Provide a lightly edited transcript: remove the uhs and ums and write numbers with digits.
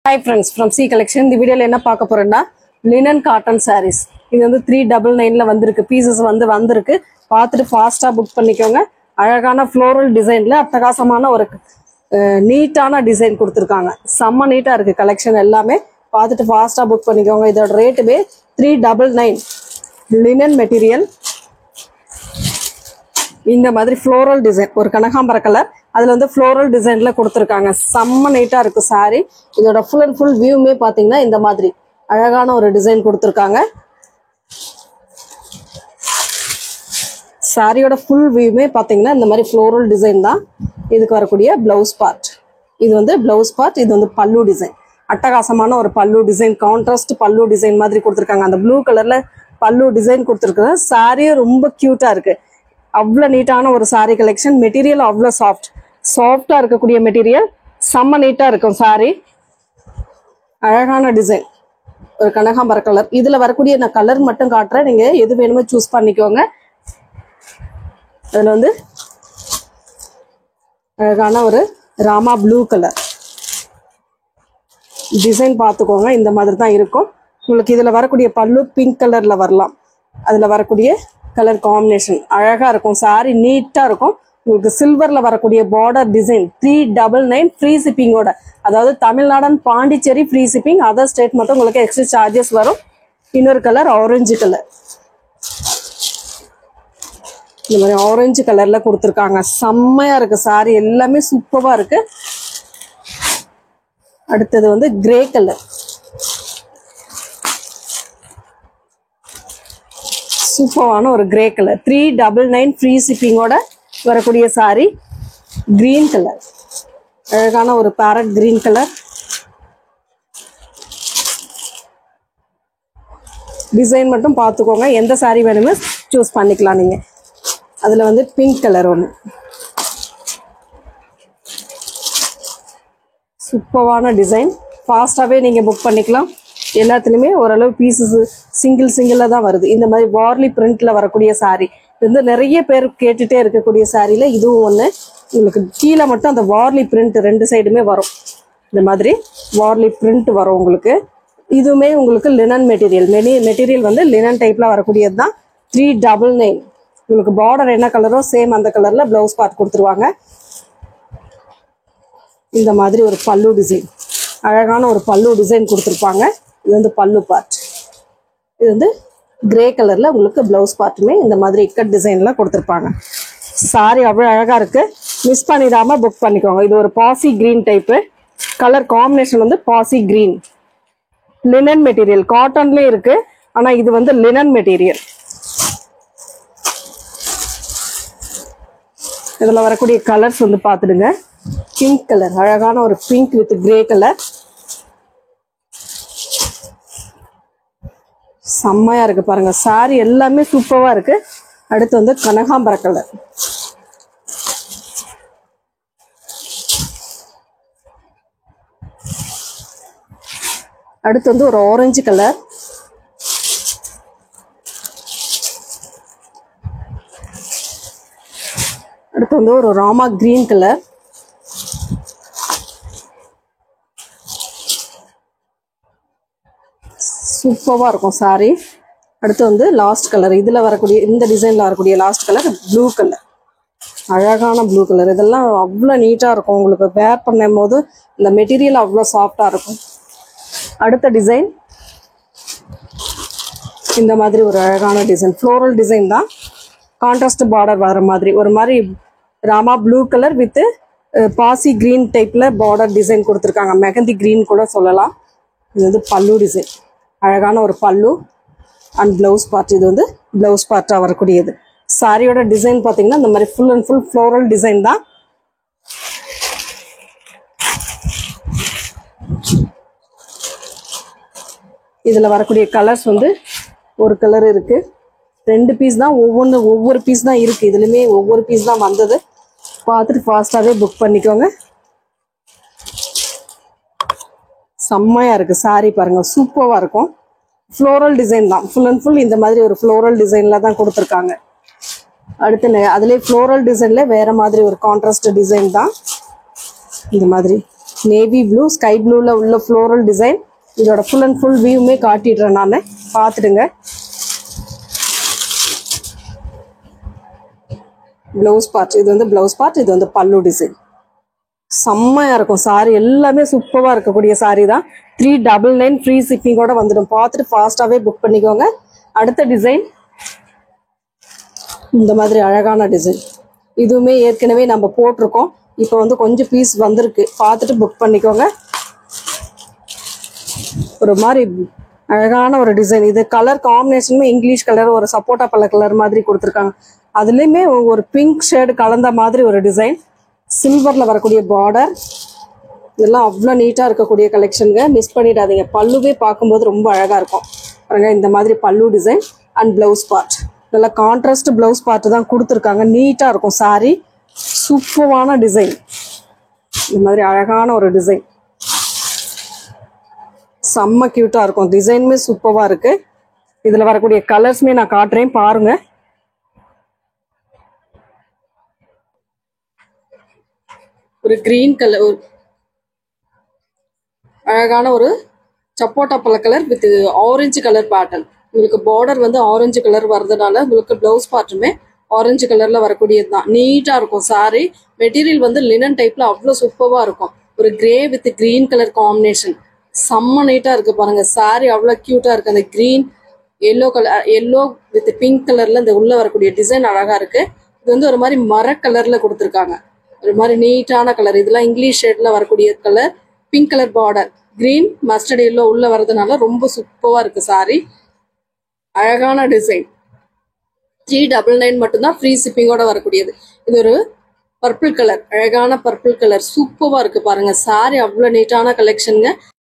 Hi friends, from C collection. இந்த வீடியோல என்ன பார்க்க போறேன்னா linen cotton sarees. இது வந்து 399ல வந்திருக்கு. பீசஸ் வந்திருக்கு. பார்த்துட்டு ஃபாஸ்டா புக் பண்ணிக்கோங்க. அழகான floral designல அட்டகாசமான ஒரு நீட்டான டிசைன் கொடுத்திருக்காங்க. செம்ம நீட்டா இருக்கு கலெக்ஷன் எல்லாமே. பார்த்துட்டு ஃபாஸ்டா புக் பண்ணிக்கோங்க. இதோட ரேட்டுமே 399 linen மெட்டீரியல். இந்த மாதிரி floral டிசைன் ஒரு கனகாம்பர கலர் அதுல வந்து floral டிசைன்ல கொடுத்திருக்காங்க. செம்ம நீட்டா இருக்கு சாரி. இதோட ஃபுல் அண்ட் ஃபுல் வியூமே பாத்தீங்கன்னா இந்த மாதிரி அழகான ஒரு டிசைன் கொடுத்திருக்காங்க. சாரியோட ஃபுல் வியூமே பாத்தீங்கன்னா இந்த மாதிரி floral டிசைன் தான். இதுக்கு வரக்கூடிய பிளவுஸ் பார்ட். இது வந்து பிளவுஸ் பார்ட், இது வந்து பல்லு டிசைன். அட்டகாசமான ஒரு பல்லு டிசைன், கான்ட்ராஸ்ட் பல்லு டிசைன் மாதிரி கொடுத்திருக்காங்க. அந்த ப்ளூ கலர்ல பல்லு டிசைன் கொடுத்திருக்காங்க. சாரியும் ரொம்ப கியூட்டா இருக்கு. அவ்வளோ நீட்டான ஒரு சாரி கலெக்ஷன். மெட்டீரியல் அவ்வளோ சாஃப்டா இருக்கக்கூடிய மெட்டீரியல். செம்ம நீட்டா இருக்கும் சாரி. அழகான டிசைன் ஒரு கனகாம்பர கலர். இதுல வரக்கூடிய நான் கலர் மட்டும் காட்டுறேன், நீங்க எது வேணுமோ சூஸ் பண்ணிக்கோங்க. அதுல வந்து அழகான ஒரு ராமா ப்ளூ கலர் டிசைன் பார்த்துக்கோங்க. இந்த மாதிரி தான் இருக்கும். உங்களுக்கு இதுல வரக்கூடிய பல்லு பிங்க் கலர்ல வரலாம். அதுல வரக்கூடிய கலர் காம்பினேஷன் அழகா இருக்கும். சாரி நீட்டா இருக்கும். உங்களுக்கு சில்வர்ல வரக்கூடிய பார்டர் டிசைன் 399 ஃப்ரீ ஷிப்பிங்கோட. அதாவது Tamil Nadu Pondicherry free shipping. Other state மட்டும் உங்களுக்கு எக்ஸ்ட்ரா சார்ஜஸ் வரும். இன்னொரு கலர் ஆரஞ்சு கலர். இந்த மாதிரி ஆரஞ்சு கலர்ல கொடுத்துருக்காங்க. செம்மையா இருக்கு சாரி, எல்லாமே சூப்பரா இருக்கு. அடுத்தது வந்து கிரே கலர். சூப்பரான ஒரு கிரே கலர். 399 ஃப்ரீ ஷிப்பிங்கோட வரக்கூடிய சாரி. கிரீன் கலர், அழகான ஒரு பேரட் கிரீன் கலர் டிசைன் மட்டும் பார்த்துக்கோங்க. எந்த சாரி வேணுமோ சூஸ் பண்ணிக்கலாம் நீங்க. அதுல வந்து பிங்க் கலர் ஒன்று சூப்பரான டிசைன். ஃபாஸ்டாவே நீங்க புக் பண்ணிக்கலாம். எல்லாத்துலயுமே ஓரளவு பீசஸ் சிங்கிளா தான் வருது. இந்த மாதிரி வார்லி பிரிண்ட்ல வரக்கூடிய சாரி வந்து நிறைய பேர் கேட்டுட்டே இருக்கக்கூடிய சாரில இதுவும் ஒண்ணு. உங்களுக்கு கீழே மட்டும் அந்த வார்லி பிரிண்ட் ரெண்டு சைடுமே வரும். இந்த மாதிரி வார்லி பிரிண்ட் வரும் உங்களுக்கு. இதுவுமே உங்களுக்கு லினன் மெட்டீரியல். மெட்டீரியல் வந்து லினன் டைப்ல வரக்கூடியது தான். 399. உங்களுக்கு பார்டர் என்ன கலரோ சேம் அந்த கலர்ல பிளவுஸ் பார்ட் கொடுத்துருவாங்க. இந்த மாதிரி ஒரு பல்லு டிசைன், அழகான ஒரு பல்லு டிசைன் கொடுத்துருப்பாங்க. இது வந்து பல்லு பார்ட். இது வந்து கிரே கலர்ல உங்களுக்கு பிளவுஸ் பார்ட்டுமே இந்த மாதிரி இக்கட் டிசைன்ல கொடுத்துருப்பாங்க. சாரி அவ்வளோ அழகா இருக்கு. மிஸ் பண்ணிடாம புக் பண்ணிக்கோங்க. இது ஒரு பாசி கிரீன் டைப்பு. கலர் காம்பினேஷன் வந்து பாசி கிரீன். Linen material. காட்டன்லயே இருக்கு, ஆனா இது வந்து லினன் மெட்டீரியல். இதுல வரக்கூடிய கலர்ஸ் வந்து பாத்துடுங்க. பிங்க் கலர், அழகான ஒரு பிங்க் வித் கிரே கலர். செம்மையா இருக்கு பாருங்க. சாரி எல்லாமே சூப்பரா இருக்கு. அடுத்து வந்து கனகாம்பர கலர். அடுத்து வந்து ஒரு ஆரஞ்சு கலர். அடுத்து வந்து ஒரு ராமா கிரீன் கலர். சூப்பரா இருக்கும் சாரி. அடுத்து வந்து லாஸ்ட் கலர். இதுல வரக்கூடிய இந்த டிசைன்ல வரக்கூடிய லாஸ்ட் கலர் ப்ளூ கலர். அழகான ப்ளூ கலர். இதெல்லாம் அவ்வளோ நீட்டா இருக்கும். உங்களுக்கு வேர் பண்ணும் போது இந்த மெட்டீரியல் அவ்வளோ சாஃப்டா இருக்கும். அடுத்த டிசைன் இந்த மாதிரி ஒரு அழகான டிசைன். ஃப்ளோரல் டிசைன் தான். கான்ட்ராஸ்ட் பார்டர் வர மாதிரி ஒரு மாதிரி ராமா ப்ளூ கலர் வித் பாசி கிரீன் டைப்ல பார்டர் டிசைன் கொடுத்துருக்காங்க. மெகந்தி கிரீன் கூட சொல்லலாம். இது வந்து பல்லு டிசைன். அழகான ஒரு பல்லு அண்ட் பிளவுஸ் பார்ட். இது வந்து பிளவுஸ் பார்ட்டா வரக்கூடியது. சாரியோட டிசைன் பாத்தீங்கன்னா இந்த மாதிரி full and full floral design தான். இதுல வரக்கூடிய கலர்ஸ் வந்து ஒரு கலர் இருக்கு, ரெண்டு பீஸ் தான். ஒவ்வொரு பீஸ் தான் இருக்கு. இதுலயுமே ஒவ்வொரு பீஸ் தான் வந்தது. பார்த்துட்டு ஃபாஸ்டாவே புக் பண்ணிக்கோங்க. செம்மையா இருக்கு சாரி பாருங்க, சூப்பரா இருக்கும். ஃப்ளோரல் டிசைன் தான். ஃபுல் அண்ட் ஃபுல் இந்த மாதிரி ஒரு ஃப்ளோரல் டிசைன்ல தான் கொடுத்துருக்காங்க. அடுத்து அதுலேயே ஃப்ளோரல் டிசைன்ல வேற மாதிரி ஒரு கான்ட்ராஸ்ட் டிசைன் தான். இந்த மாதிரி நேவி ப்ளூ, ஸ்கை ப்ளூல உள்ள ஃப்ளோரல் டிசைன். இதோட ஃபுல் அண்ட் ஃபுல் வியூமே காட்டிடுறேன் நான், பார்த்துடுங்க. ப்ளவுஸ் பார்ட், இது வந்து ப்ளவுஸ் பார்ட், இது வந்து பல்லு டிசைன். செம்மையா இருக்கும் சாரி, எல்லாமே சூப்பரா இருக்கக்கூடிய சாரி தான். 399 ஃப்ரீ ஷிப்பிங்கோட வந்துடும். பார்த்துட்டு ஃபாஸ்டாவே புக் பண்ணிக்கோங்க. அடுத்த டிசைன் இந்த மாதிரி அழகான டிசைன். இதுவுமே ஏற்கனவே நம்ம போட்டிருக்கோம், இப்போ வந்து கொஞ்சம் பீஸ் வந்திருக்கு, பார்த்துட்டு புக் பண்ணிக்கோங்க. ஒரு மாதிரி அழகான ஒரு டிசைன். இது கலர் காம்பினேஷனுமே இங்கிலீஷ் கலர், ஒரு சப்போட்டா பழ கலர் மாதிரி கொடுத்துருக்காங்க. அதுலேயுமே ஒரு பிங்க் ஷேடு கலந்த மாதிரி ஒரு டிசைன். சில்வரில் வரக்கூடிய பார்டர், இதெல்லாம் அவ்வளோ நீட்டாக இருக்கக்கூடிய கலெக்ஷனுங்க, மிஸ் பண்ணிடாதீங்க. பல்லுவே பார்க்கும்போது ரொம்ப அழகாக இருக்கும் பாருங்க. இந்த மாதிரி பல்லு டிசைன் அண்ட் ப்ளவுஸ் பார்ட், நல்லா கான்ட்ராஸ்ட் ப்ளவுஸ் பார்ட் தான் கொடுத்துருக்காங்க. நீட்டாக இருக்கும் சாரி, சூப்பரான டிசைன். இந்த மாதிரி அழகான ஒரு டிசைன், செம்ம கியூட்டாக இருக்கும். டிசைனுமே சூப்பராக இருக்கு. இதில் வரக்கூடிய கலர்ஸுமே நான் காட்டுறேன் பாருங்க. ஒரு கிரீன் கலர், அழகான ஒரு சப்போட்டா பழ colour with orange colour pattern. உங்களுக்கு பார்டர் வந்து ஆரஞ்சு கலர் வர்றதுனால உங்களுக்கு ப்ளவுஸ் பார்ட்டுமே ஆரஞ்சு கலர்ல வரக்கூடியது தான். நீட்டா இருக்கும் சாரி. மெட்டீரியல் வந்து லினன் டைப்ல அவ்வளோ சூப்பரா இருக்கும். ஒரு grey with green colour combination, செம்ம நீட்டா இருக்கு பாருங்க. சாரி அவ்வளோ கியூட்டா இருக்கு. அந்த green yellow colour, yellow with pink கலர்ல இந்த உள்ள வரக்கூடிய டிசைன் அழகா இருக்கு. இது வந்து ஒரு மாதிரி மர கலர்ல கொடுத்துருக்காங்க, ஒரு மாதிரி நீட்டான கலர். இதெல்லாம் இங்கிலீஷ் ஷேட்ல வரக்கூடிய colour. Pink colour border, green mustard yellow உள்ள வரதுனால ரொம்ப சூப்பரா இருக்கு சாரி. அழகான டிசைன். 399 மட்டும்தான் ஃப்ரீ ஷிப்பிங்கோட வரக்கூடியது. இது ஒரு பர்பிள் கலர், அழகான பர்பிள் கலர், சூப்பரா இருக்கு பாருங்க. சாரி அவ்வளோ நீட்டான கலெக்ஷனுங்க.